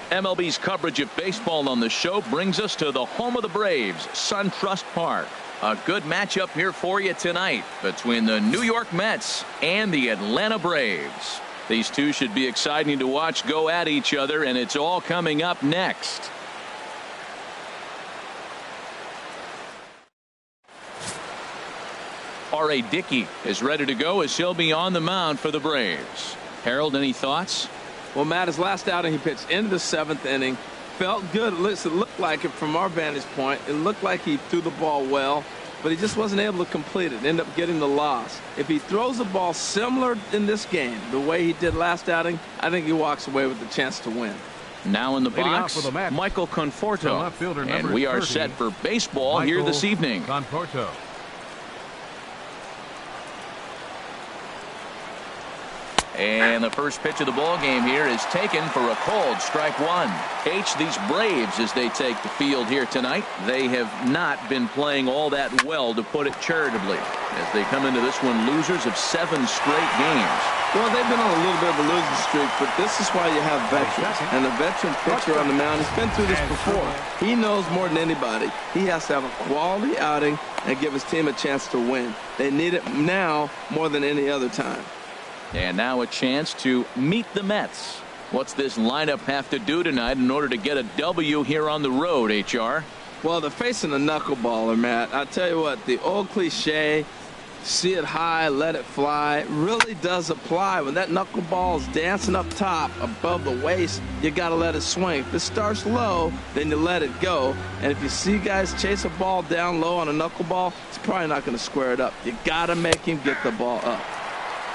MLB's coverage of baseball on the show brings us to the home of the Braves, SunTrust Park. A good matchup here for you tonight between the New York Mets and the Atlanta Braves. These two should be exciting to watch go at each other, and it's all coming up next. R.A. Dickey is ready to go as he'll be on the mound for the Braves. Harold, any thoughts? Well, Matt, his last outing, he pitched into the 7th inning. Felt good. It looked like it from our vantage point. It looked like he threw the ball well, but he just wasn't able to complete it. Ended up getting the loss. If he throws the ball similar in this game, the way he did last outing, I think he walks away with the chance to win. Now in the box, Michael Conforto. And we are set for baseball here this evening. Conforto. And the first pitch of the ball game here is taken for a called strike one. These Braves, as they take the field here tonight, they have not been playing all that well, to put it charitably, as they come into this one losers of 7 straight games. Well, they've been on a little bit of a losing streak, but this is why you have veterans. And a veteran pitcher on the mound has been through this before. He knows more than anybody. He has to have a quality outing and give his team a chance to win. They need it now more than any other time. And now a chance to meet the Mets. What's this lineup have to do tonight in order to get a W here on the road, HR? Well, they're facing a knuckleballer, Matt. I tell you what, the old cliche, see it high, let it fly, really does apply. When that knuckleball is dancing up top above the waist, you got to let it swing. If it starts low, then you let it go. And if you see guys chase a ball down low on a knuckleball, it's probably not going to square it up. You got to make him get the ball up.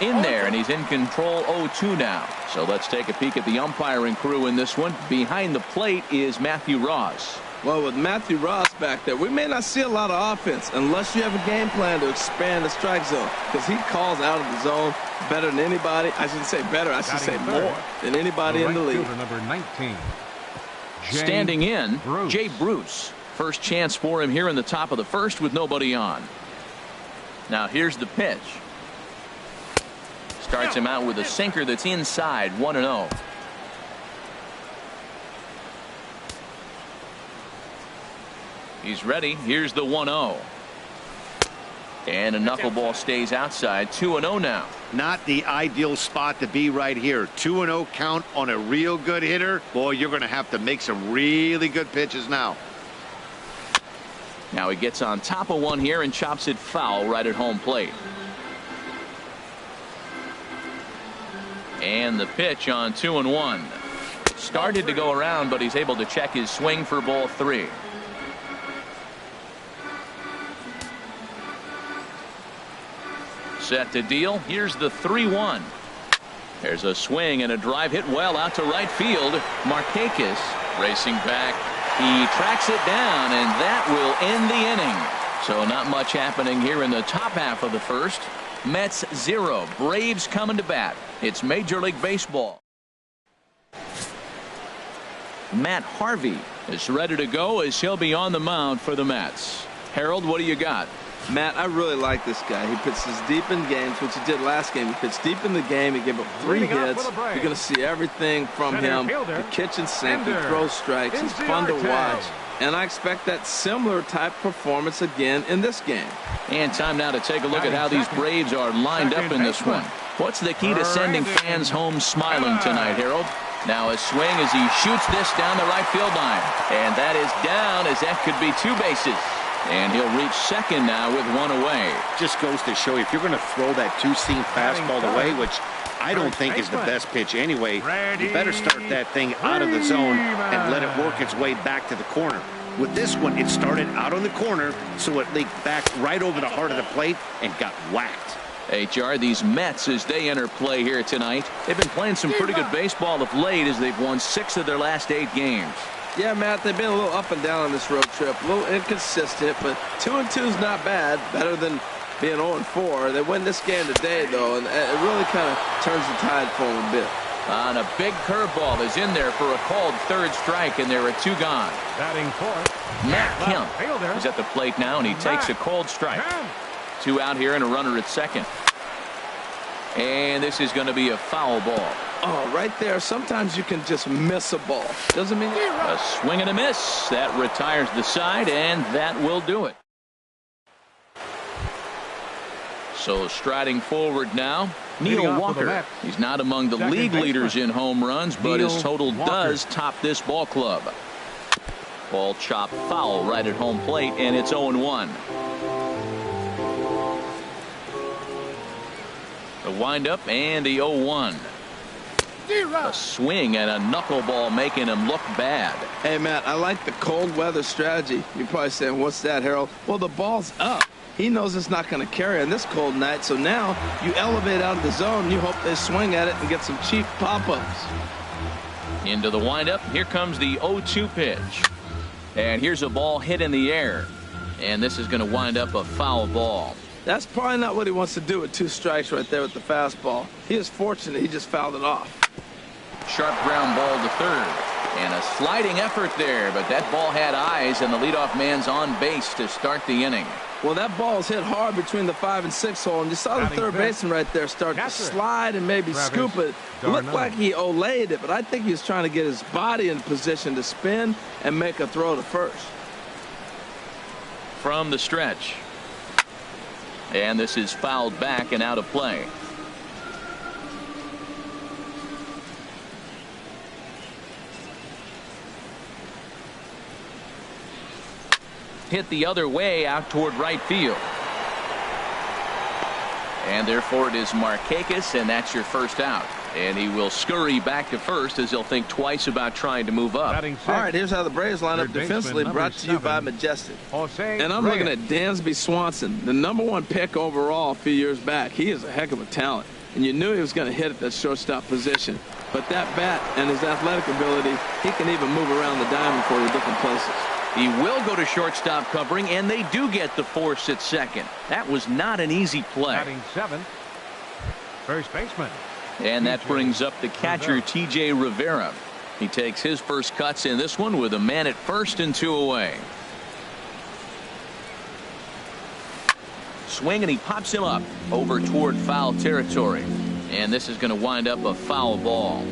In there, and he's in control 0-2 now. So let's take a peek at the umpiring crew in this one. Behind the plate is Matthew Ross. Well, with Matthew Ross back there, we may not see a lot of offense unless you have a game plan to expand the strike zone, because he calls out of the zone better than anybody. I shouldn't say better, I should say more than anybody in the league. Number 19. Standing in, Jay Bruce. First chance for him here in the top of the first with nobody on. Now here's the pitch. Starts him out with a sinker that's inside, 1-0. He's ready. Here's the 1-0. And a knuckleball stays outside, 2-0 now. Not the ideal spot to be right here. 2-0 count on a real good hitter. Boy, you're going to have to make some really good pitches now. Now he gets on top of one here and chops it foul right at home plate. And the pitch on 2-1. Started to go around, but he's able to check his swing for ball 3. Set to deal. Here's the 3-1. There's a swing and a drive hit well out to right field. Markakis racing back. He tracks it down, and that will end the inning. So not much happening here in the top half of the first. Mets 0. Braves coming to bat. It's Major League Baseball. Matt Harvey is ready to go as he'll be on the mound for the Mets. Harold, what do you got? Matt, I really like this guy. He pitches deep in games, which he did last game. He pitched deep in the game. He gave up 3 hits. You're going to see everything from him. The kitchen sink. He throws strikes. He's fun to watch. And I expect that similar type performance again in this game. And time now to take a look at how these Braves are lined up in this one. What's the key to sending fans home smiling tonight, Harold? Now a swing as he shoots this down the right field line. And that is down, as that could be 2 bases. And he'll reach second now with 1 away. Just goes to show you, if you're going to throw that 2-seam fastball away, which I don't think is the best pitch anyway, you better start that thing out of the zone and let it work its way back to the corner. With this one, it started out on the corner, so it leaked back right over the heart of the plate and got whacked. HR, these Mets, as they enter play here tonight, they've been playing some pretty good baseball of late as they've won 6 of their last 8 games. Yeah, Matt, they've been a little up and down on this road trip, a little inconsistent, but 2-2 is not bad, better than being 0-4. They win this game today, though, and it really kind of turns the tide for them a bit. On a big curveball is in there for a called 3rd strike, and there are 2 gone. Batting 4th. Matt Kemp is at the plate now, and he takes a called strike. 2 out here and a runner at second. And this is going to be a foul ball. Oh, right there. Sometimes you can just miss a ball. Doesn't mean a swing and a miss. That retires the side, and that will do it. So striding forward now, Neil Walker. He's not among the league leaders in home runs, but his total does top this ball club. Ball chopped foul right at home plate, and it's 0-1. The windup and the 0-1. A swing and a knuckleball making him look bad. Hey, Matt, I like the cold weather strategy. You're probably saying, what's that, Harold? Well, the ball's up. He knows it's not going to carry on this cold night, so now you elevate out of the zone. You hope they swing at it and get some cheap pop-ups. Into the windup. Here comes the 0-2 pitch. And here's a ball hit in the air. And this is going to wind up a foul ball. That's probably not what he wants to do with 2 strikes right there with the fastball. He is fortunate he just fouled it off. Sharp ground ball to third. And a sliding effort there, but that ball had eyes, and the leadoff man's on base to start the inning. Well, that ball's hit hard between the 5 and 6 hole, and you saw the third baseman right there start to slide and maybe scoop it. It looked like he olayed it, but I think he was trying to get his body in position to spin and make a throw to first. From the stretch. And this is fouled back and out of play. Hit the other way out toward right field. And therefore it is Markakis, and that's your first out. And he will scurry back to first as he'll think twice about trying to move up. All right, here's how the Braves line up defensively, brought to you by Napjcyd. And I'm looking at Dansby Swanson, the #1 pick overall a few years back. He is a heck of a talent, and you knew he was going to hit at that shortstop position. But that bat and his athletic ability, he can even move around the diamond for you different places. He will go to shortstop covering, and they do get the force at second. That was not an easy play. Batting 7th, first baseman. And that brings up the catcher, T.J. Rivera. He takes his first cuts in this one with a man at first and 2 away. Swing, and he pops him up over toward foul territory. And this is going to wind up a foul ball.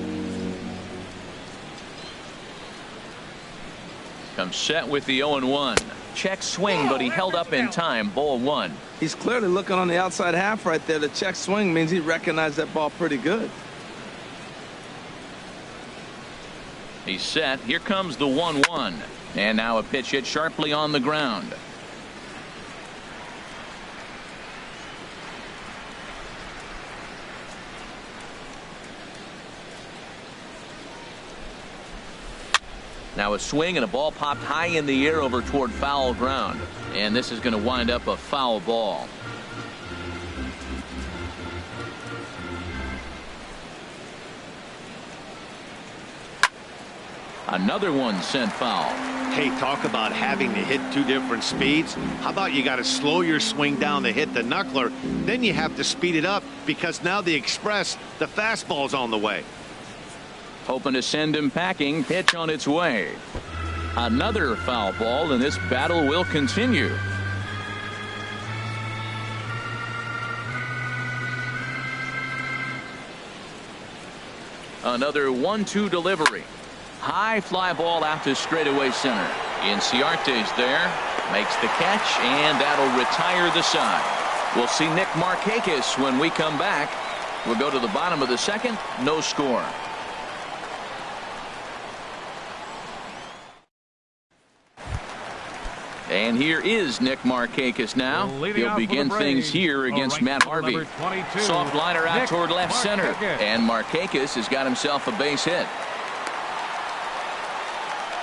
Comes set with the 0-1. Check swing, but he held up in time. Ball 1. He's clearly looking on the outside half right there. The check swing means he recognized that ball pretty good. He's set. Here comes the 1-1. And now a pitch hit sharply on the ground. Now a swing, and a ball popped high in the air over toward foul ground. And this is going to wind up a foul ball. Another one sent foul. Hey, talk about having to hit 2 different speeds. How about you got to slow your swing down to hit the knuckler, then you have to speed it up because now the express, the fastball's on the way. Hoping to send him packing. Pitch on its way. Another foul ball, and this battle will continue. Another 1-2 delivery. High fly ball out to straightaway center. Inciarte's there. Makes the catch, and that'll retire the side. We'll see Nick Markakis when we come back. We'll go to the bottom of the second. No score. And here is Nick Markakis now. He'll begin things here against Matt Harvey. Soft liner out toward left center. And Markakis has got himself a base hit.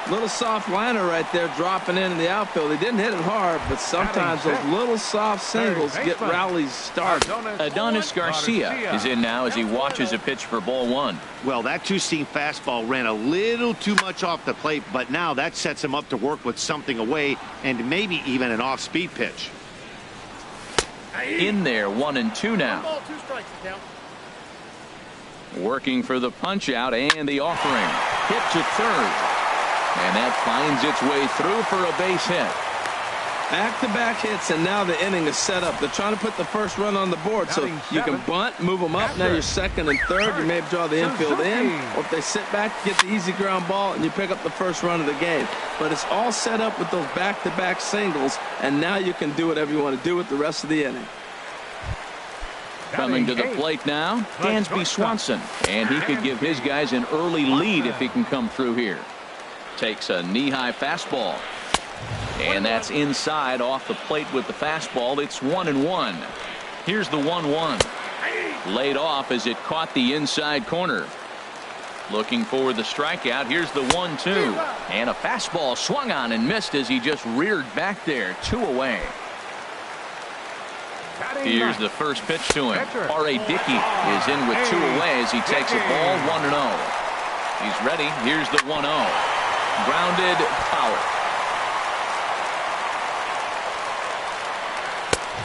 Little soft liner right there dropping in the outfield. He didn't hit it hard, but sometimes those little soft singles get rallies started. Adonis Garcia is in now as he watches a pitch for ball 1. Well, that 2-seam fastball ran a little too much off the plate, but now that sets him up to work with something away and maybe even an off-speed pitch. In there, 1-2 now. 1 ball, 2 strikes, count. Working for the punch out and the offering. Hit to third. And that finds its way through for a base hit. Back-to-back hits, and now the inning is set up. They're trying to put the first run on the board, so you can bunt, move them up. Now you're second and third. You may draw the infield in, or if they sit back, get the easy ground ball, and you pick up the first run of the game. But it's all set up with those back-to-back singles, and now you can do whatever you want to do with the rest of the inning. Coming to the plate now, Dansby Swanson, and he could give his guys an early lead if he can come through here. Takes a knee-high fastball. And that's inside off the plate with the fastball. It's 1-1. Here's the 1-1. Laid off as it caught the inside corner. Looking for the strikeout. Here's the 1-2. And a fastball swung on and missed as he just reared back there. 2 away. Here's the first pitch to him. R.A. Dickey is in with 2 away as he takes a ball 1-0. He's ready. Here's the 1-0. Grounded, foul.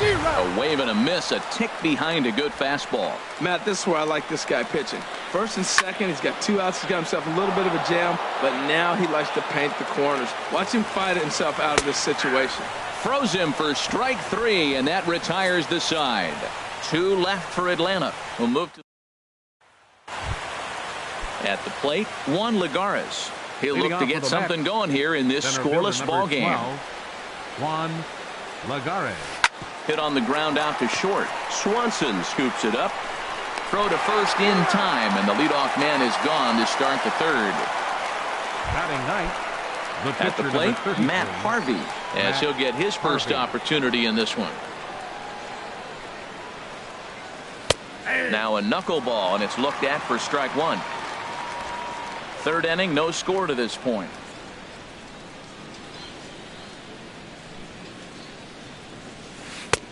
A wave and a miss, a tick behind a good fastball. Matt, this is where I like this guy pitching. First and second, he's got 2 outs. He's got himself a little bit of a jam, but now he likes to paint the corners. Watch him fight himself out of this situation. Throws him for strike 3, and that retires the side. 2 left for Atlanta. We'll move to at the plate, Juan Lagares. He'll look to get something going here in this scoreless ball game. Juan Lagares. Hit on the ground out to short. Swanson scoops it up. Throw to first in time, and the leadoff man is gone to start the third. Batting ninth, at the plate, Matt Harvey, as he'll get his first opportunity in this one. Now a knuckleball, and it's looked at for strike 1. Third inning, no score to this point.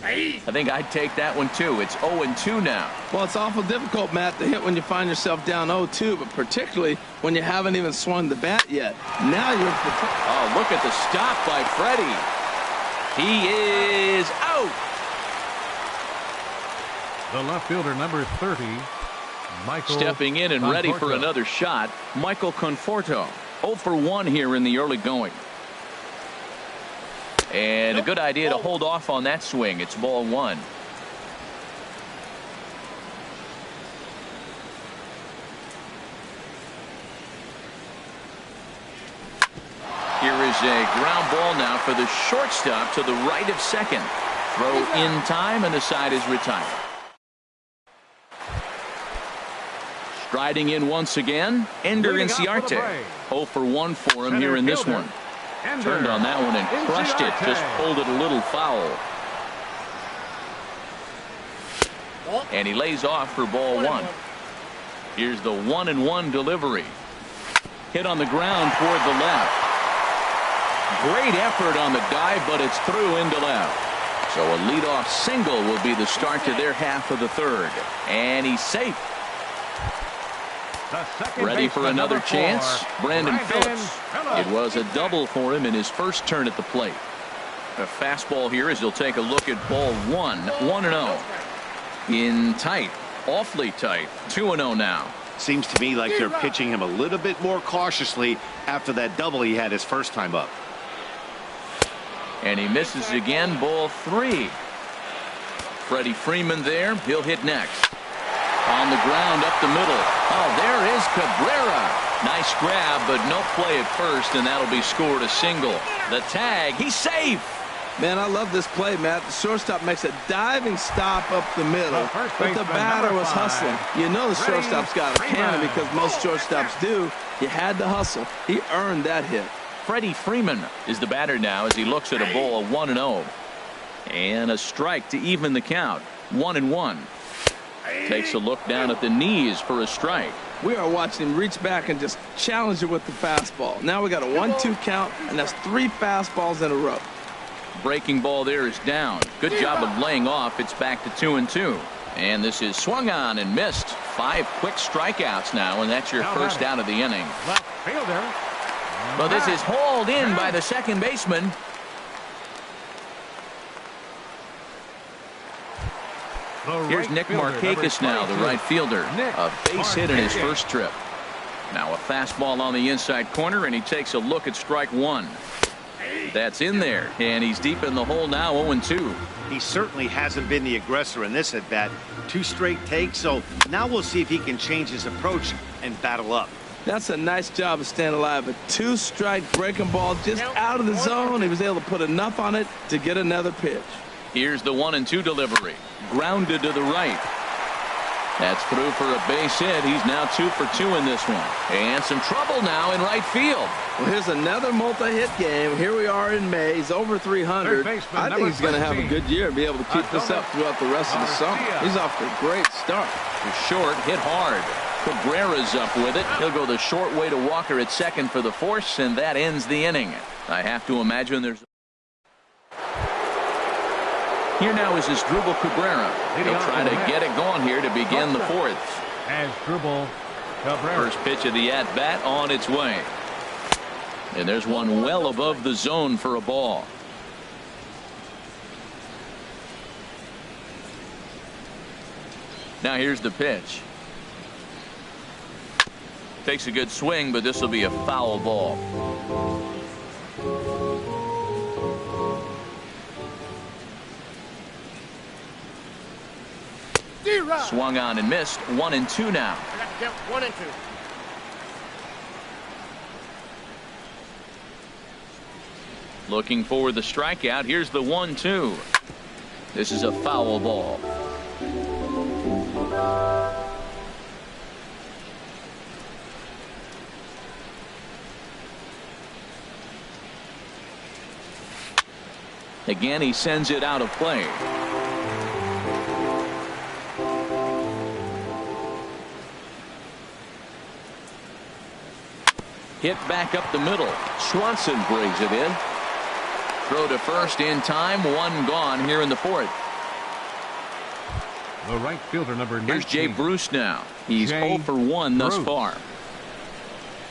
I think I'd take that one too. It's 0-2 now. Well, it's awful difficult, Matt, to hit when you find yourself down 0-2, but particularly when you haven't even swung the bat yet. Now you're... Oh, look at the stop by Freddie. He is out. The left fielder, number 30, Michael. Stepping in and ready for another shot, Michael Conforto. 0 for 1 here in the early going. And a good idea to hold off on that swing. It's ball 1. Here is a ground ball now for the shortstop to the right of second. Throw in time, and the side is retired. Striding in once again, Ender Inciarte. 0 for 1 for him here in this one. Turned on that one and crushed it. Just pulled it a little foul. And he lays off for ball 1. Here's the 1-1 delivery. Hit on the ground toward the left. Great effort on the dive, but it's through into left. So a leadoff single will be the start to their half of the third. And he's safe. Ready for another chance, Brandon Phillips. It was a double for him in his first turn at the plate. A fastball here as he'll take a look at ball 1. 1-0. In tight, awfully tight. 2-0 now. Seems to me like they're pitching him a little bit more cautiously after that double he had his first time up. And he misses again, ball 3. Freddie Freeman there. He'll hit next. On the ground up the middle. Oh, there is Cabrera. Nice grab, but no play at first, and that'll be scored a single. The tag, he's safe. Man, I love this play, Matt. The shortstop makes a diving stop up the middle, but the batter was hustling. You know the shortstop's got a cannon because most shortstops do. He had to hustle. He earned that hit. Freddie Freeman is the batter now as he looks at a ball 1-0. And a strike to even the count. 1-1. Takes a look down at the knees for a strike. We are watching him reach back and just challenge it with the fastball. Now we got a 1-2 count, and that's 3 fastballs in a row. Breaking ball there is down. Good job of laying off. It's back to 2-2. And this is swung on and missed. 5 quick strikeouts now, and that's your first out of the inning. Left fielder. But this is hauled in by the second baseman. Here's Nick Markakis now, the right fielder. A base hit in his first trip. Now a fastball on the inside corner, and he takes a look at strike 1. That's in there, and he's deep in the hole now, 0-2. He certainly hasn't been the aggressor in this at-bat. 2 straight takes, so now we'll see if he can change his approach and battle up. That's a nice job of staying alive. A 2-strike breaking ball just out of the zone. He was able to put enough on it to get another pitch. Here's the 1-2 delivery. Grounded to the right. That's through for a base hit. He's now 2 for 2 in this one. And some trouble now in right field. Well, here's another multi-hit game. Here we are in May. He's over 300. I think he's going to have a good year and be able to keep this up throughout the rest of the summer. He's off to a great start. Short, hit hard. Cabrera's up with it. He'll go the short way to Walker at second for the force, and that ends the inning. I have to imagine there's... Here now is Asdrubal Cabrera. He'll try to get it going here to begin the fourth. Asdrubal Cabrera. First pitch of the at-bat on its way. And there's one well above the zone for a ball. Now here's the pitch. Takes a good swing, but this will be a foul ball. Swung on and missed. 1-2 now. 1-2. Looking for the strikeout. Here's the 1-2. This is a foul ball. Again, he sends it out of play. Hit back up the middle. Swanson brings it in. Throw to first in time. One gone here in the fourth. The right fielder, number 19. Here's Jay Bruce now. He's Jay 0 for 1 thus Bruce. far.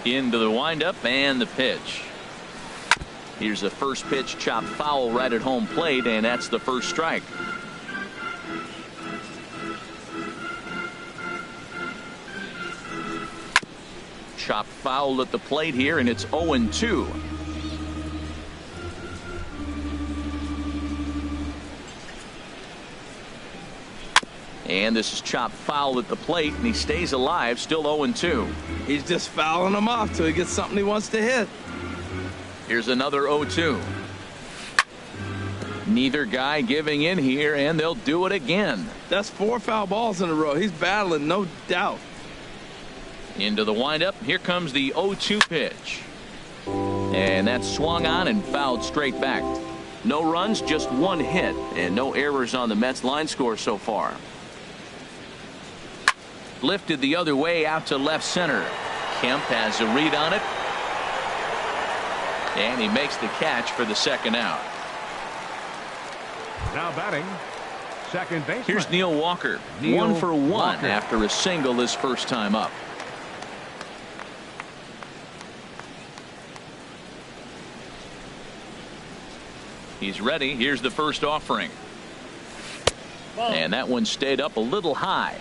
Into the windup and the pitch. Here's the first pitch, chopped foul right at home plate, and that's the first strike. Chopped foul at the plate here, and it's 0-2. And this is chopped foul at the plate, and he stays alive, still 0-2. He's just fouling them off till he gets something he wants to hit. Here's another 0-2. Neither guy giving in here, and they'll do it again. That's 4 foul balls in a row. He's battling, no doubt. Into the windup. Here comes the 0-2 pitch. And that's swung on and fouled straight back. No runs, just 1 hit, and no errors on the Mets line score so far. Lifted the other way out to left center. Kemp has a read on it. And he makes the catch for the second out. Now batting, second baseman. Here's Neil Walker. Neil 1 for 1 Walker. after a single his first time up. He's ready. Here's the first offering. And that one stayed up a little high.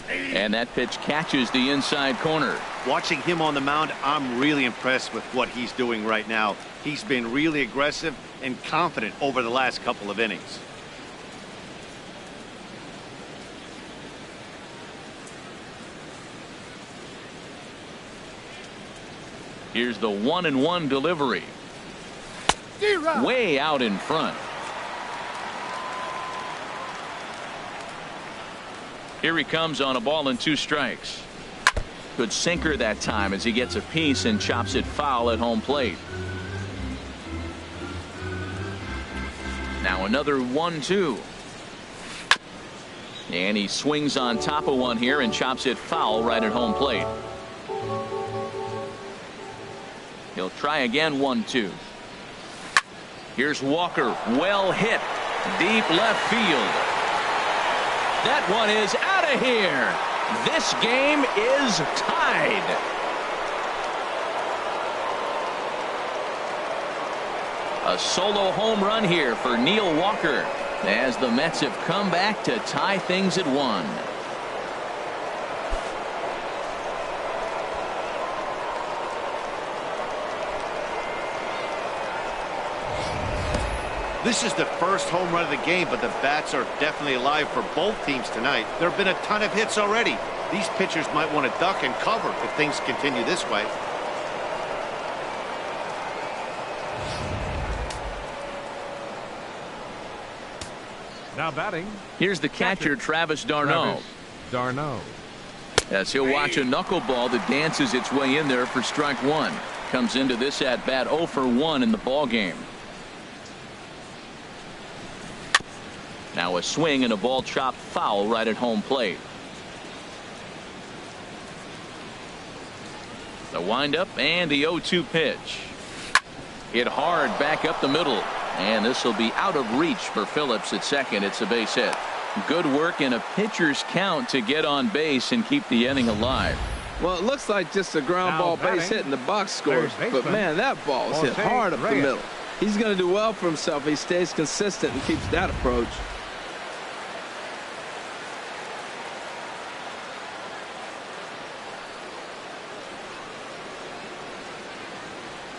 And that pitch catches the inside corner. Watching him on the mound, I'm really impressed with what he's doing right now. He's been really aggressive and confident over the last couple of innings. Here's the 1-1 delivery. Way out in front. Here he comes on a ball and 2 strikes. Good sinker that time as he gets a piece and chops it foul at home plate. Now another 1-2. And he swings on top of one here and chops it foul right at home plate. He'll try again. 1-2. Here's Walker. Well hit. Deep left field. That one is out of here. This game is tied. A solo home run here for Neil Walker. as the Mets have come back to tie things at 1. This is the first home run of the game, but the bats are definitely alive for both teams tonight. There have been a ton of hits already. These pitchers might want to duck and cover if things continue this way. Now batting. Here's the catcher, Travis d'Arnaud. As he'll watch a knuckleball that dances its way in there for strike 1. Comes into this at bat 0 for 1 in the ball game. Now a swing and a ball chopped foul right at home plate. The windup and the 0-2 pitch. Hit hard back up the middle. And this will be out of reach for Phillips at second. It's a base hit. Good work in a pitcher's count to get on base and keep the inning alive. Well, it looks like just a ground ball base hit in the box scores. But, man, that ball is hit hard up the middle. He's going to do well for himself if he stays consistent and keeps that approach.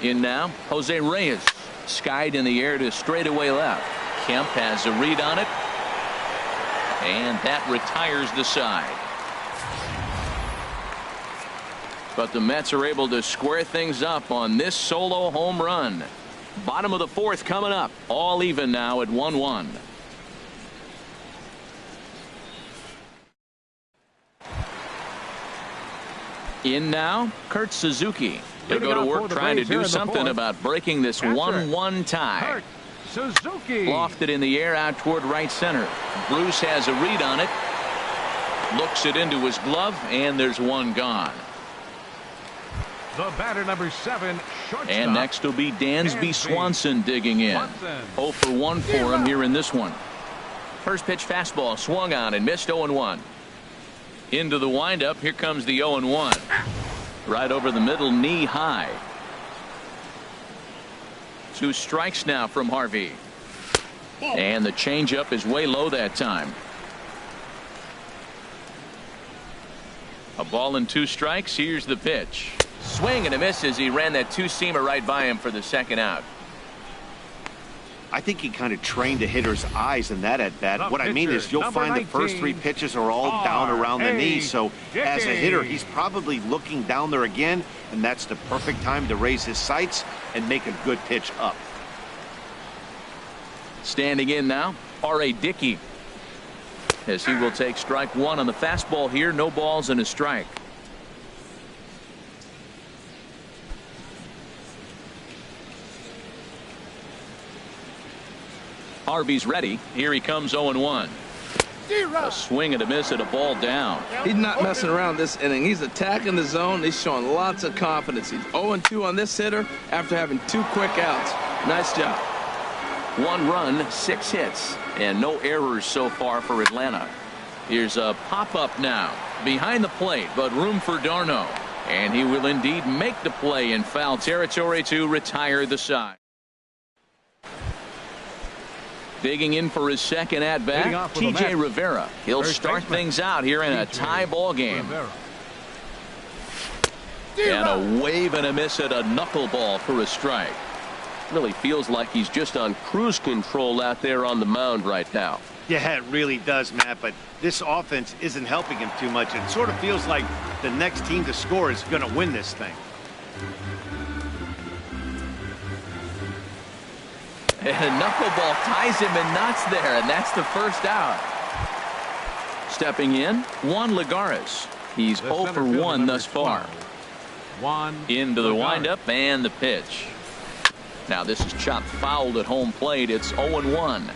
In now, Jose Reyes. Skied in the air to straightaway left. Kemp has a read on it. And that retires the side. But the Mets are able to square things up on this solo home run. Bottom of the 4th coming up. All even now at 1-1. In now, Kurt Suzuki. He'll go to work trying to do something about breaking this 1-1 tie. Suzuki. Lofted in the air out toward right center. Bruce has a read on it. Looks it into his glove, and there's one gone. The batter, number 7, shortstop. And next will be Dansby Swanson digging in. 0 for 1 for him here in this one. First pitch fastball swung on and missed 0-1. Into the windup. Here comes the 0-1. Right over the middle, knee high. 2 strikes now from Harvey. And the changeup is way low that time. A ball and 2 strikes. Here's the pitch. Swing and a miss as he ran that 2-seamer right by him for the second out. I think he kind of trained the hitter's eyes in that at bat. What I mean is you'll find the first 3 pitches are all down around the knee. So as a hitter, he's probably looking down there again, and that's the perfect time to raise his sights and make a good pitch up. Standing in now, R.A. Dickey. As he will take strike 1 on the fastball here. No balls and a strike. Harvey's ready. Here he comes 0-1. A swing and a miss at a ball down. He's not messing around this inning. He's attacking the zone. He's showing lots of confidence. He's 0-2 on this hitter after having 2 quick outs. Nice job. 1 run, 6 hits, and no errors so far for Atlanta. Here's a pop-up now. Behind the plate, but room for d'Arnaud. And he will indeed make the play in foul territory to retire the side. Digging in for his second at-bat, T.J. Rivera. He'll start things out here in a tie ball game. And a wave and a miss at a knuckleball for a strike. Really feels like he's just on cruise control out there on the mound right now. Yeah, it really does, Matt, but this offense isn't helping him too much. It sort of feels like the next team to score is going to win this thing. And a knuckleball ties him in knots there, and that's the first out. Stepping in, Juan Lagares. He's 0 for 1 thus far. Into the windup and the pitch. Now this is chopped fouled at home plate. It's 0-1.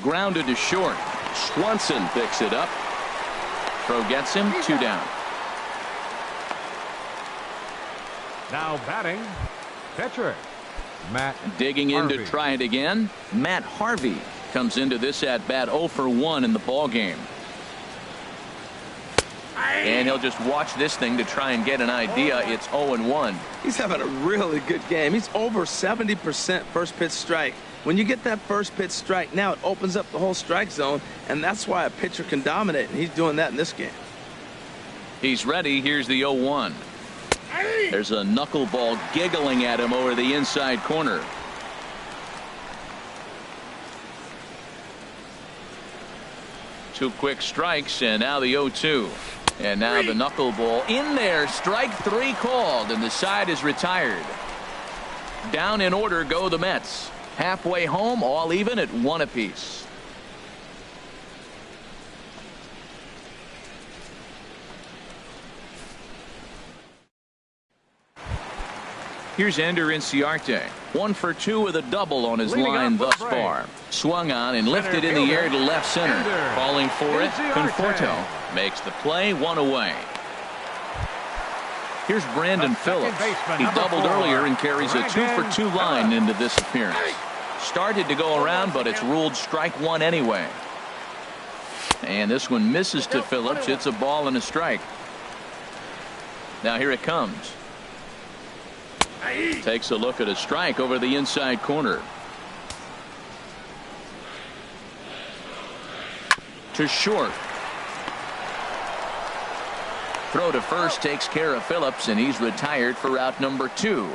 Grounded to short. Swanson picks it up. Throw gets him. 2 down. Now batting, pitcher Matt digging in Harvey. to try it again. Matt Harvey comes into this at bat 0 for 1 in the ball game. And he'll just watch this thing to try and get an idea. It's 0-1. He's having a really good game. He's over 70% first pitch strike. When you get that first pitch strike, now it opens up the whole strike zone, and that's why a pitcher can dominate, and he's doing that in this game. He's ready. Here's the 0-1. There's a knuckleball giggling at him over the inside corner. Two quick strikes, and now the 0-2. And now the knuckleball in there. Strike three called, and the side is retired. Down in order go the Mets. Halfway home, all even at 1 apiece. Here's Ender Inciarte. 1 for 2 with a double on his line thus far. Swung on and lifted in the air to left center. Falling for it, Conforto makes the play, 1 away. Here's Brandon Phillips. He doubled earlier and carries a 2 for 2 line into this appearance. Started to go around, but it's ruled strike 1 anyway. And this one misses to Phillips. It's a ball and a strike. Now here it comes. Takes a look at a strike over the inside corner. To short. Throw to first takes care of Phillips, and he's retired for out number 2.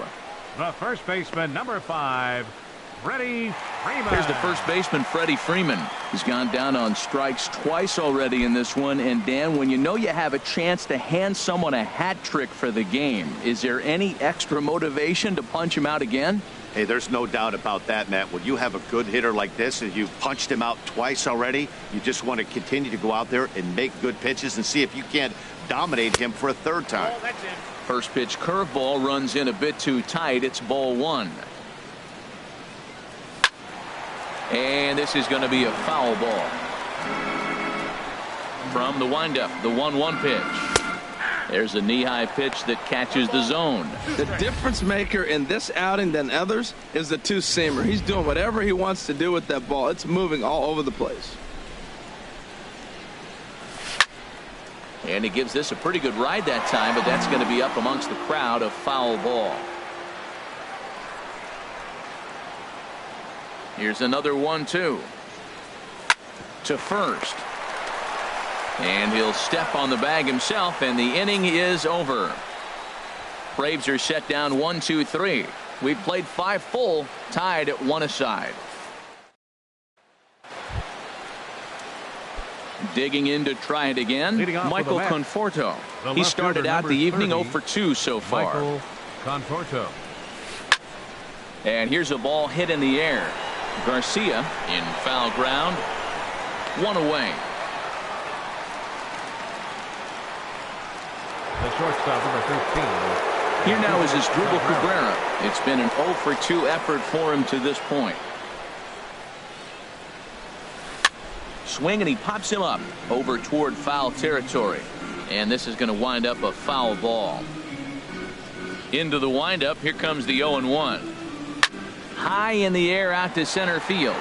The first baseman, number 5, Freddie Freeman. Here's the first baseman, Freddie Freeman. He's gone down on strikes twice already in this one. And Dan, when you know you have a chance to hand someone a hat trick for the game, is there any extra motivation to punch him out again? Hey, there's no doubt about that, Matt. When you have a good hitter like this and you've punched him out twice already, you just want to continue to go out there and make good pitches and see if you can't dominate him for a third time. Oh, that's it. First pitch curveball runs in a bit too tight. It's ball 1. And this is going to be a foul ball. From the windup, the 1-1 pitch. There's a knee-high pitch that catches the zone. The difference maker in this outing than others is the two-seamer. He's doing whatever he wants to do with that ball. It's moving all over the place. And he gives this a pretty good ride that time, but that's going to be up amongst the crowd. A foul ball. Here's another 1-2 to first, and he'll step on the bag himself, and the inning is over. Braves are set down 1-2-3. We've played 5 full, tied at 1 aside. Digging in to try it again, Michael Conforto. He started out the evening 0 for 2 so far. Michael Conforto. And here's a ball hit in the air. Garcia in foul ground. 1 away. The shortstop, number 13. Here now is Asdrubal Cabrera. It's been an 0 for 2 effort for him to this point. Swing, and he pops him up over toward foul territory. And this is going to wind up a foul ball. Into the windup. Here comes the 0-1. High in the air out to center field.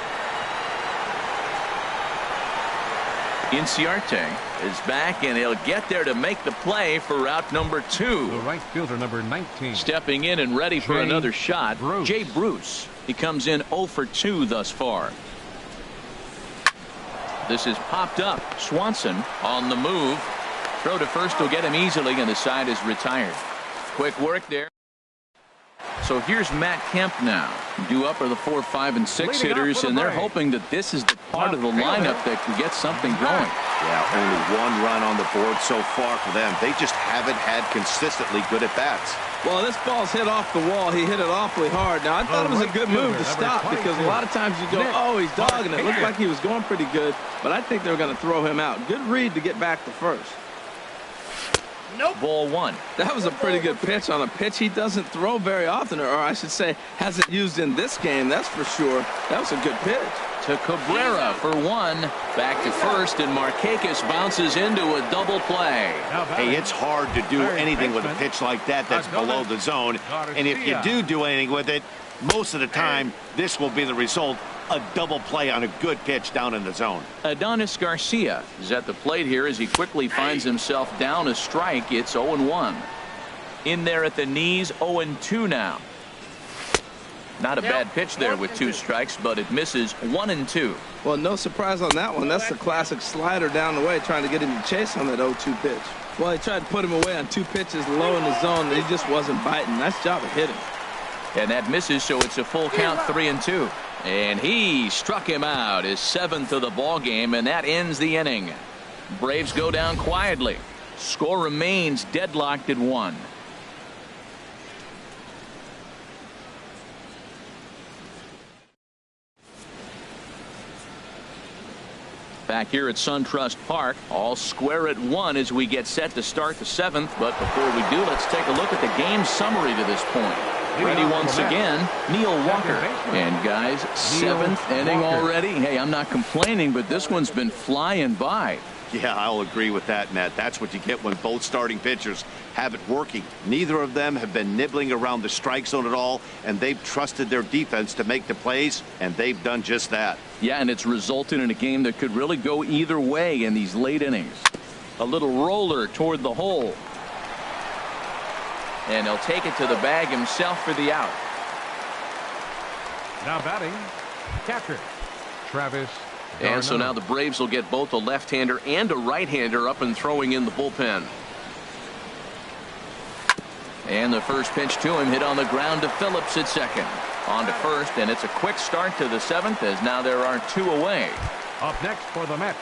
Inciarte is back, and he'll get there to make the play for out number 2. The right fielder, number 19. Stepping in and ready for another shot, Jay Bruce. He comes in 0 for 2 thus far. This is popped up. Swanson on the move. Throw to first will get him easily, and the side is retired. Quick work there. So here's Matt Kemp now. Due up are the 4, 5, and 6 hitters, and they're hoping that this is the part of the lineup that can get something going. Yeah, only 1 run on the board so far for them. They just haven't had consistently good at-bats. Well, this ball's hit off the wall. He hit it awfully hard. Now, I thought it was a good move to stop, because a lot of times you go, oh, he's dogging it. Looked like he was going pretty good, but I think they were going to throw him out. Good read to get back to first. Nope. Ball 1. That was a pretty good pitch on a pitch he doesn't throw very often, or I should say hasn't used in this game, that's for sure. That was a good pitch. To Cabrera for 1. Back to first, and Markakis bounces into a double play. Hey, it's hard to do anything with a pitch like that that's below the zone. And if you do anything with it, most of the time, this will be the result. a double play on a good pitch down in the zone. Adonis Garcia is at the plate here as he quickly finds himself down a strike. It's 0-1. In there at the knees, 0-2 now. Not a bad pitch there with 2 strikes, but it misses 1-2. Well, no surprise on that one. That's the classic slider down the way, trying to get him to chase on that 0-2 pitch. Well, he tried to put him away on 2 pitches low in the zone, and he just wasn't biting. Nice job of hitting. And that misses, so it's a full count, 3-2. And he struck him out, his 7th of the ball game, and that ends the inning. Braves go down quietly. Score remains deadlocked at 1. Back here at SunTrust Park, all square at 1 as we get set to start the 7th. But before we do, let's take a look at the game summary to this point. Ready once again, Neil Walker. And guys, 7th inning already. Hey, I'm not complaining, but this one's been flying by. Yeah, I'll agree with that, Matt. That's what you get when both starting pitchers have it working. Neither of them have been nibbling around the strike zone at all, and they've trusted their defense to make the plays, and they've done just that. Yeah, and it's resulted in a game that could really go either way in these late innings. A little roller toward the hole. And he'll take it to the bag himself for the out. Now batting, catcher, Travis. And so now the Braves will get both a left-hander and a right-hander up and throwing in the bullpen. And the first pitch to him hit on the ground to Phillips at second. On to first, and it's a quick start to the 7th as now there are 2 away. Up next for the Mets.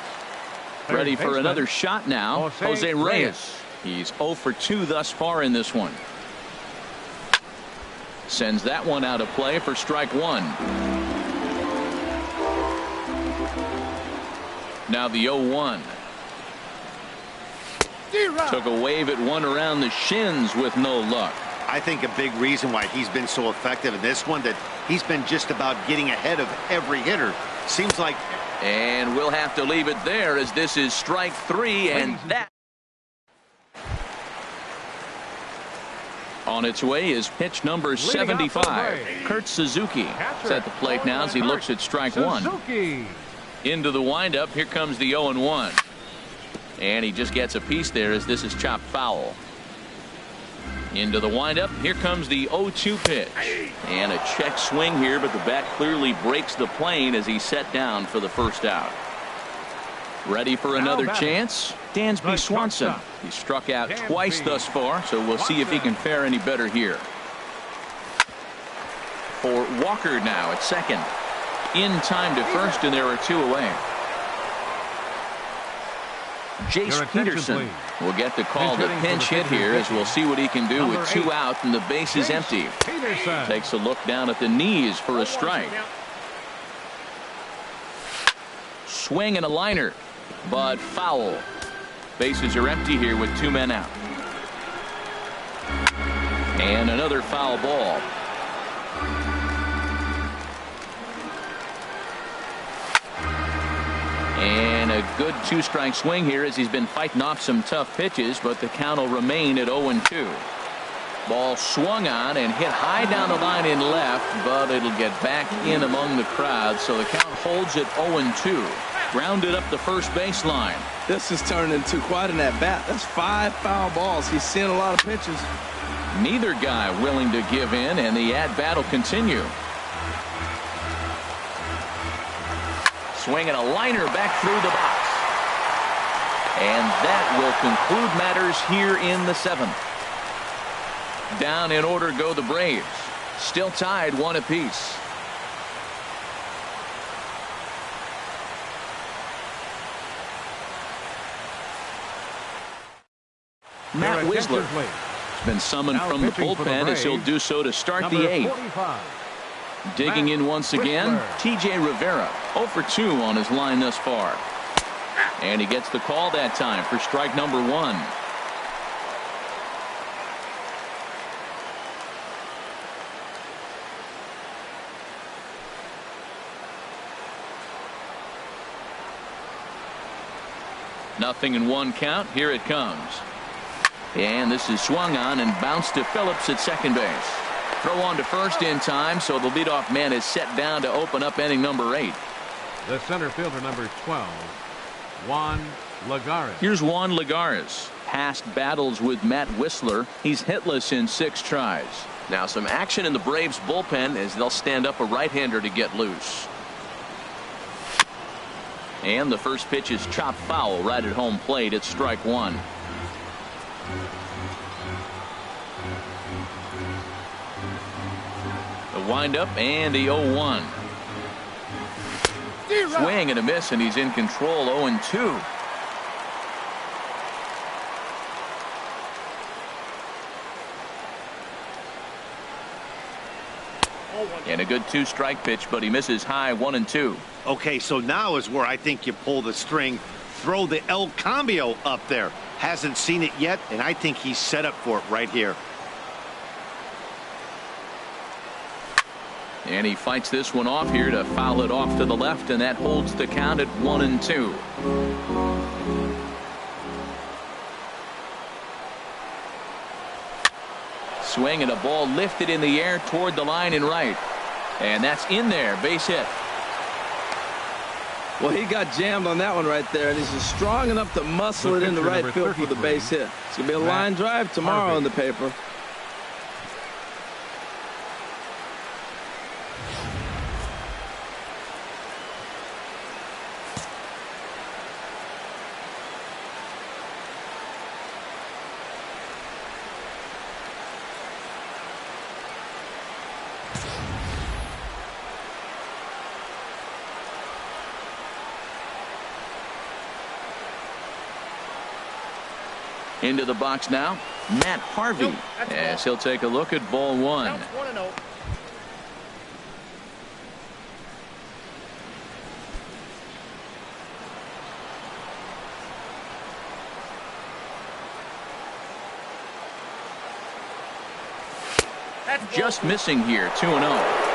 Ready for another shot now, Jose Reyes. He's 0 for 2 thus far in this one. Sends that one out of play for strike 1. Now the 0-1. Took a wave at one around the shins with no luck. I think a big reason why he's been so effective in this one, that he's been just about getting ahead of every hitter. Seems like. And we'll have to leave it there as this is strike 3, and that. On its way is pitch number 75. Kurt Suzuki is at the plate now as he looks at strike 1. Into the windup. Here comes the 0-1. And he just gets a piece there as this is chopped foul. Into the windup. Here comes the 0-2 pitch. And a check swing here, but the bat clearly breaks the plane as he's set down for the first out. Ready for another chance? Dansby Swanson. He struck out twice thus far, so we'll see if he can fare any better here. For Walker now at second. In time to first, and there are 2 away. Jace Peterson will get the call to pinch hit here as we'll see what he can do with 2 out and the base is empty. Takes a look down at the knees for a strike. Swing and a liner, but foul. Bases are empty here with 2 men out. And another foul ball. And a good 2-strike swing here as he's been fighting off some tough pitches, but the count will remain at 0-2. Ball swung on and hit high down the line in left, but it'll get back in among the crowd, so the count holds at 0-2. Grounded up the first baseline. This has turned into quite an at-bat. That's 5 foul balls. He's seeing a lot of pitches. Neither guy willing to give in, and the at-bat will continue. Swinging a liner back through the box. And that will conclude matters here in the 7th. Down in order go the Braves. Still tied 1 apiece. Matt Wisler has been summoned from the bullpen as he'll do so to start the 8th. Digging in once again, T.J. Rivera, 0 for 2 on his line thus far. And he gets the call that time for strike number 1. Nothing in 1 count. Here it comes. And this is swung on and bounced to Phillips at second base. Throw on to first in time, so the leadoff man is set down to open up inning number 8. The center fielder, number 12, Juan Lagares. Here's Juan Lagares. Past battles with Matt Whistler. He's hitless in 6 tries. Now some action in the Braves bullpen as they'll stand up a right-hander to get loose. And the first pitch is chopped foul right at home plate. It's strike 1. The windup and the 0-1. Swing and a miss, and he's in control. 0-2. And a good 2-strike pitch, but he misses high. 1-2. Okay, so now is where I think you pull the string. Throw the El Cambio up there. Hasn't seen it yet, and I think he's set up for it right here. And he fights this one off here to foul it off to the left, and that holds the count at 1-2. Swing and a ball lifted in the air toward the line and right. And that's in there. Base hit. Well, he got jammed on that one right there, and he's just strong enough to muscle it into right field for the base hit. It's going to be a line drive tomorrow in the paper. Into the box now, Matt Harvey, as he'll take a look at ball 1. Just missing here. 2-0.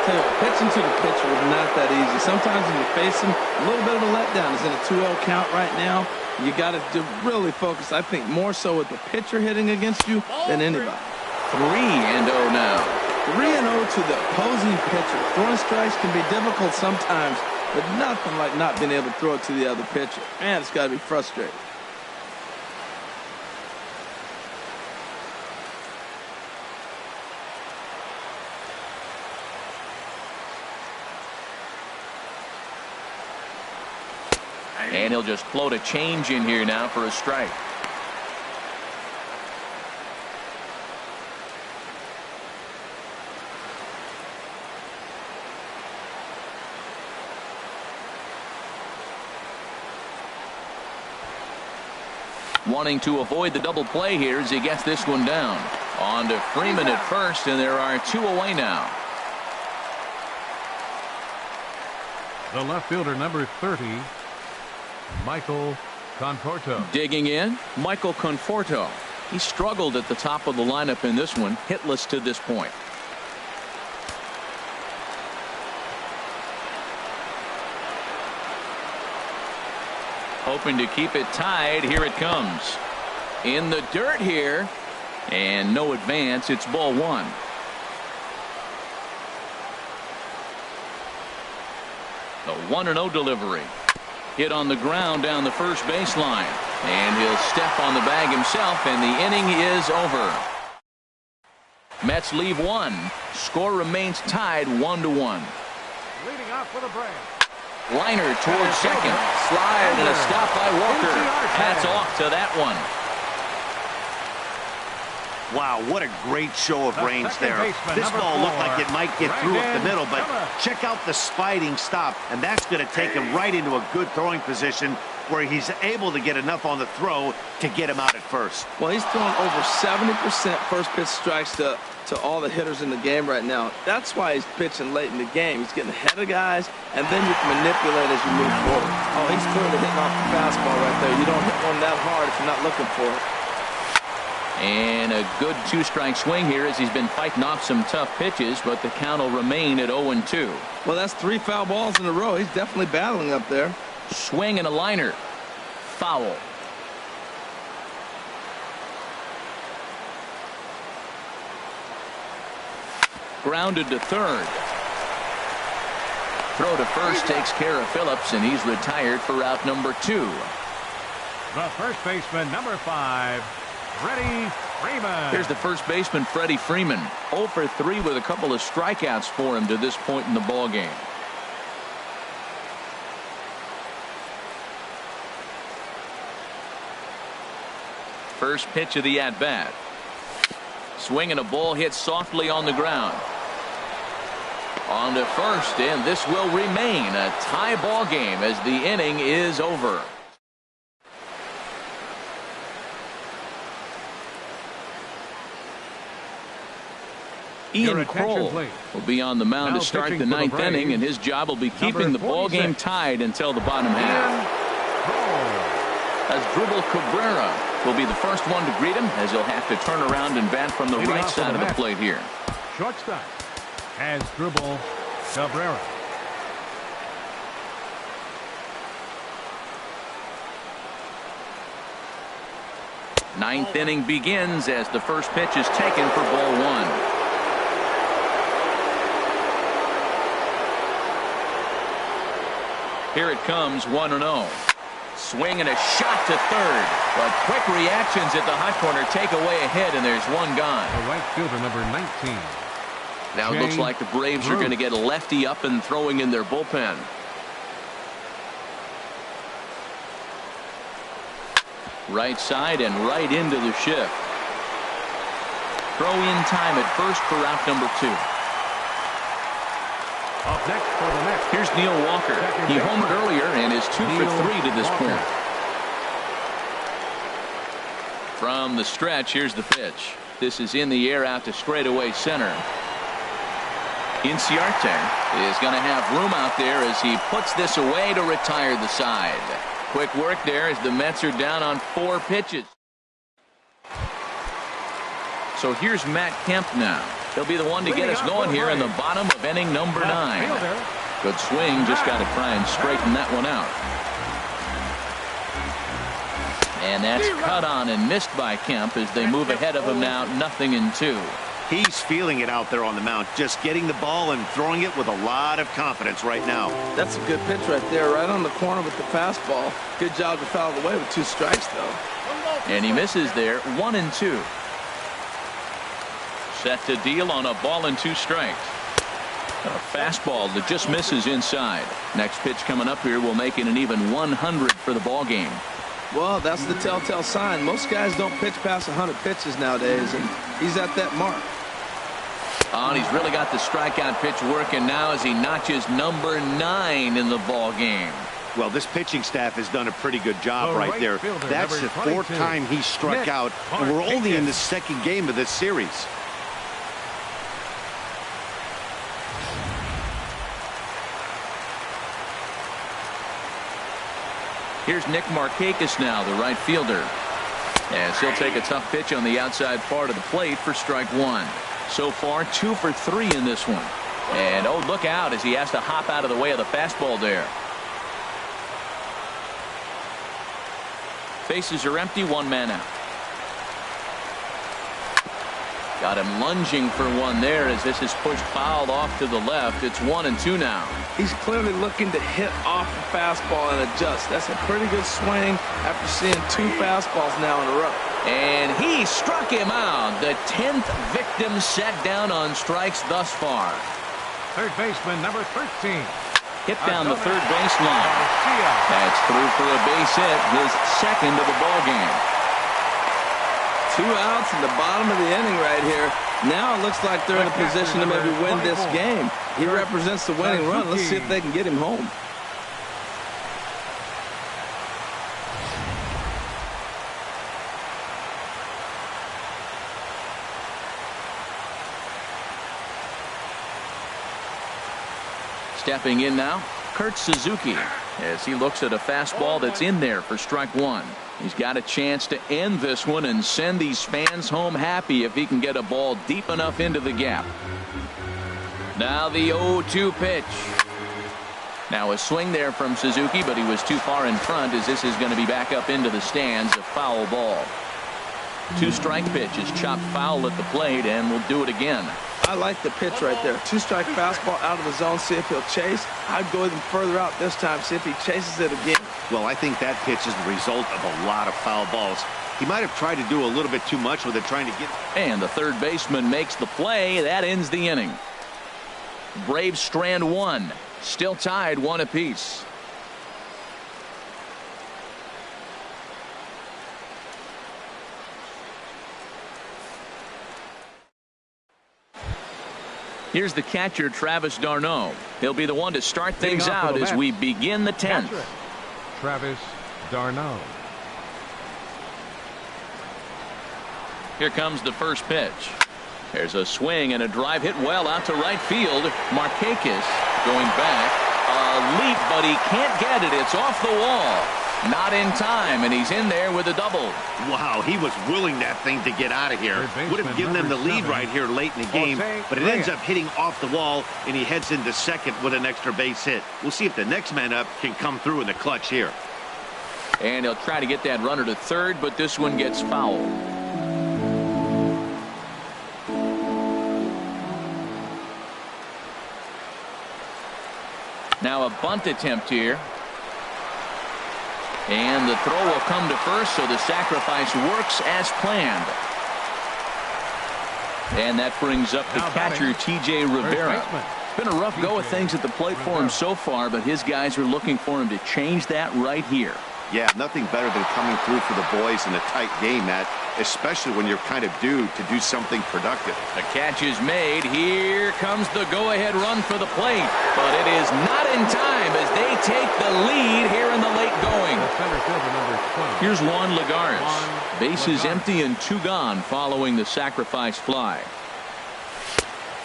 Pitching to the pitcher is not that easy. Sometimes when you face him, a little bit of a letdown. He's in a 2-0 count right now. You got to really focus, I think, more so with the pitcher hitting against you than anybody. 3-0 now. 3-0 to the opposing pitcher. Throwing strikes can be difficult sometimes, but nothing like not being able to throw it to the other pitcher. Man, it's got to be frustrating. And he'll just float a change in here now for a strike. Wanting to avoid the double play here as he gets this one down. On to Freeman at first, and there are 2 away now. The left fielder, number 30, Michael Conforto. Digging in, Michael Conforto. He struggled at the top of the lineup in this one, hitless to this point. Hoping to keep it tied. Here it comes. In the dirt here, and no advance. It's ball 1. The 1-0 delivery. Hit on the ground down the first baseline. And he'll step on the bag himself, and the inning is over. Mets leave 1. Score remains tied 1-1. Leading off for the Braves. Liner towards second. Slide and a stop by Walker. Hats off to that one. Wow, what a great show of range there. This ball looked like it might get through up the middle, but check out the sliding stop, and that's going to take him right into a good throwing position where he's able to get enough on the throw to get him out at first. Well, he's throwing over 70% first pitch strikes to all the hitters in the game right now. That's why he's pitching late in the game. He's getting ahead of guys, and then you can manipulate as you move forward. Oh, he's clearly hitting off the fastball right there. You don't hit one that hard if you're not looking for it. And a good 2-strike swing here as he's been fighting off some tough pitches, but the count will remain at 0-2. Well, that's 3 foul balls in a row. He's definitely battling up there. Swing and a liner. Foul. Grounded to third. Throw to first takes care of Phillips, and he's retired for out number 2. The first baseman, number 5, Freddie Freeman. Here's the first baseman, Freddie Freeman. 0 for 3 with a couple of strikeouts for him to this point in the ball game. First pitch of the at-bat. Swing and a ball hit softly on the ground. On to first, and this will remain a tie ball game as the inning is over. Ian Kroll will be on the mound to start the 9th inning, and his job will be keeping the ball game tied until the bottom half. Asdrubal Cabrera will be the first one to greet him, as he'll have to turn around and bat from the right side of the plate here. Shortstop, Asdrubal Cabrera. Ninth inning begins as the first pitch is taken for ball 1. Here it comes, 1-0. Swing and a shot to third, but quick reactions at the hot corner take away a hit, and there's one gone. The right fielder, number 19. Now it looks like the Braves are going to get a lefty up and throwing in their bullpen. Right side and right into the shift. Throw in time at first for out number 2. Up next for the Mets. Here's Neil Walker. He homered earlier and is 2 for 3 to this point. From the stretch, here's the pitch. This is in the air out to straightaway center. Inciarte is going to have room out there as he puts this away to retire the side. Quick work there as the Mets are down on 4 pitches. So here's Matt Kemp now. He'll be the one to get us going here in the bottom of inning number 9. Good swing, just got to try and straighten that one out. And that's cut on and missed by Kemp as they move ahead of him now, 0-2. He's feeling it out there on the mound, just getting the ball and throwing it with a lot of confidence right now. That's a good pitch right there, right on the corner with the fastball. Good job to foul it away with 2 strikes, though. And he misses there, 1-2. Set to deal on a ball and 2 strikes. A fastball that just misses inside. Next pitch coming up here will make it an even 100 for the ball game. Well, that's the telltale sign. Most guys don't pitch past 100 pitches nowadays, and he's at that mark. Oh, and he's really got the strikeout pitch working now as he notches number 9 in the ball game. Well, this pitching staff has done a pretty good job right there. That's the 4th time he struck out, and we're only in the 2nd game of this series. Here's Nick Markakis now, the right fielder. As he'll take a tough pitch on the outside part of the plate for strike 1. So far, 2 for 3 in this one. And oh, look out as he has to hop out of the way of the fastball there. Bases are empty, 1 man out. Got him lunging for one there as this is pushed foul off to the left. It's 1-2 now. He's clearly looking to hit off the fastball and adjust. That's a pretty good swing after seeing 2 fastballs now in a row. And he struck him out. The 10th victim set down on strikes thus far. Third baseman, number 13. Hit down the third baseline. That's through for a base hit, his 2nd of the ball game. 2 outs in the bottom of the inning right here. Now it looks like they're in a position to maybe win this game. He represents the winning run. Let's see if they can get him home. Stepping in now, Kurt Suzuki, as he looks at a fastball that's in there for strike 1. He's got a chance to end this one and send these fans home happy if he can get a ball deep enough into the gap. Now the 0-2 pitch. Now a swing there from Suzuki, but he was too far in front as this is going to be back up into the stands. A foul ball. 2-strike pitch is chopped foul at the plate, and we'll do it again. I like the pitch right there. Two-strike fastball out of the zone, see if he'll chase. I'd go even further out this time, see if he chases it again. Well, I think that pitch is the result of a lot of foul balls. He might have tried to do a little bit too much with it, trying to get... And the third baseman makes the play. That ends the inning. Braves strand one. Still tied 1 apiece. Here's the catcher, Travis d'Arnaud. He'll be the one to start things out as we begin the 10th. Travis d'Arnaud. Here comes the first pitch. There's a swing and a drive hit well out to right field. Markakis going back. A leap, but he can't get it. It's off the wall. Not in time, and he's in there with a double. Wow, he was willing that thing to get out of here. Would have given them the lead right here late in the game, but it ends up hitting off the wall, and he heads into second with an extra base hit. We'll see if the next man up can come through in the clutch here. And he'll try to get that runner to third, but this one gets fouled. Now a bunt attempt here. And the throw will come to first, so the sacrifice works as planned. And that brings up the catcher, T.J. Rivera. It's been a rough go of things at the plate for him so far, but his guys are looking for him to change that right here. Yeah, nothing better than coming through for the boys in a tight game, Matt, especially when you're kind of due to do something productive. The catch is made. Here comes the go-ahead run for the plate, but it is not in time as they take the lead here in the late going. Here's Juan Lagares. Bases empty and 2 gone following the sacrifice fly.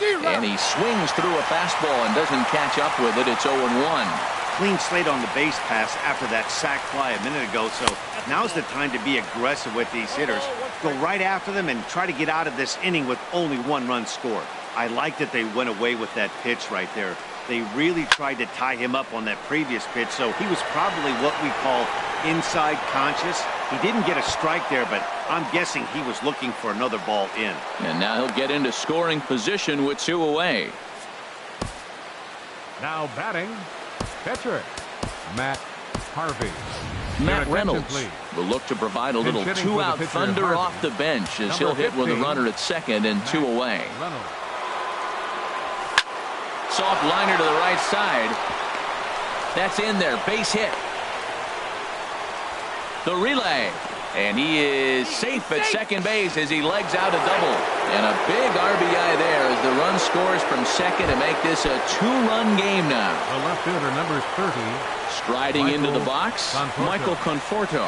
And he swings through a fastball and doesn't catch up with it. It's 0-1. Clean slate on the base pass after that sac fly a minute ago, so now's the time to be aggressive with these hitters. Go right after them and try to get out of this inning with only 1 run scored. I like that they went away with that pitch right there. They really tried to tie him up on that previous pitch, so he was probably what we call inside conscious. He didn't get a strike there, but I'm guessing he was looking for another ball in. And now he'll get into scoring position with 2 away. Now batting, pitcher, Matt Harvey. Matt Reynolds will look to provide a little 2-out thunder off the bench as he'll hit with a runner at second and 2 away. Soft liner to the right side. That's in there. Base hit. The relay. And he is safe at second base as he legs out a double. And a big RBI there as the run scores from second to make this a 2-run game now. The left fielder, number 30. Striding into the box, Michael Conforto.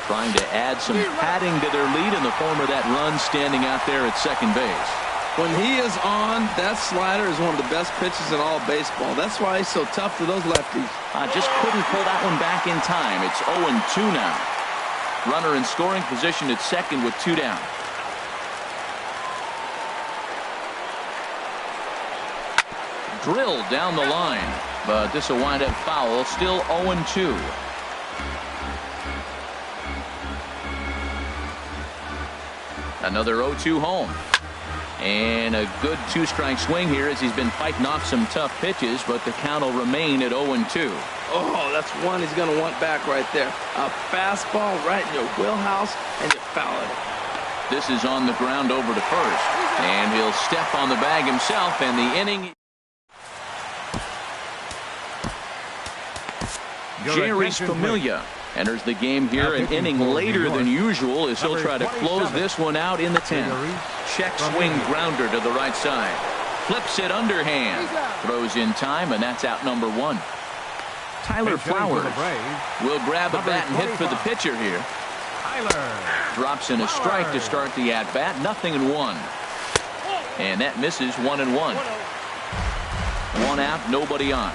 Trying to add some padding to their lead in the form of that run standing out there at second base. When he is on, that slider is one of the best pitches in all baseball. That's why he's so tough to those lefties. Just couldn't pull that one back in time. It's 0-2 now. Runner in scoring position at second with 2 down. Drilled down the line, but this will wind up foul. Still 0-2. Another 0-2 home. And a good 2-strike swing here as he's been fighting off some tough pitches, but the count will remain at 0-2. Oh, that's one he's going to want back right there. A fastball right in your wheelhouse, and you foul it. This is on the ground over to first. And he'll step on the bag himself, and the inning. Jerry's Familia enters the game here an inning later than usual as he'll try to close this one out in the 10th. Check swing grounder to the right side. Flips it underhand. Throws in time, and that's out number 1. Tyler Flowers will grab a bat and hit for the pitcher here. Drops in a strike to start the at-bat. 0-1. And that misses 1-1. 1 out, nobody on.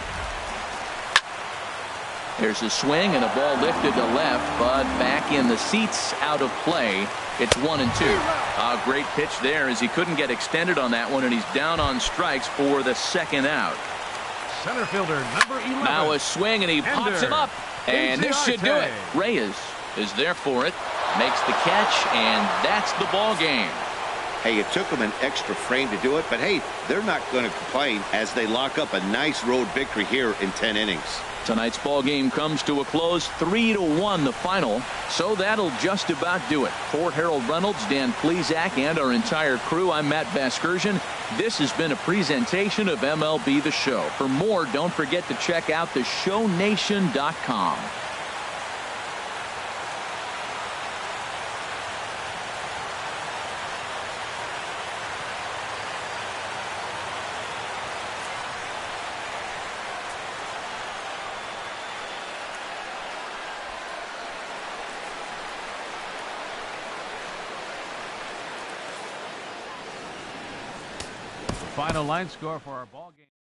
There's a swing and a ball lifted to left, but back in the seats, out of play. It's 1-2. A great pitch there as he couldn't get extended on that one, and he's down on strikes for the 2nd out. Center fielder, number 11. Now a swing, and he pops him up. And this should do it. Reyes is there for it. Makes the catch, and that's the ball game. Hey, it took them an extra frame to do it, but hey, they're not going to complain as they lock up a nice road victory here in 10 innings. Tonight's ball game comes to a close, 3-1 the final. So that'll just about do it. For Harold Reynolds, Dan Plesac, and our entire crew, I'm Matt Vasgersian. This has been a presentation of MLB The Show. For more, don't forget to check out theshownation.com. Final line score for our ball game.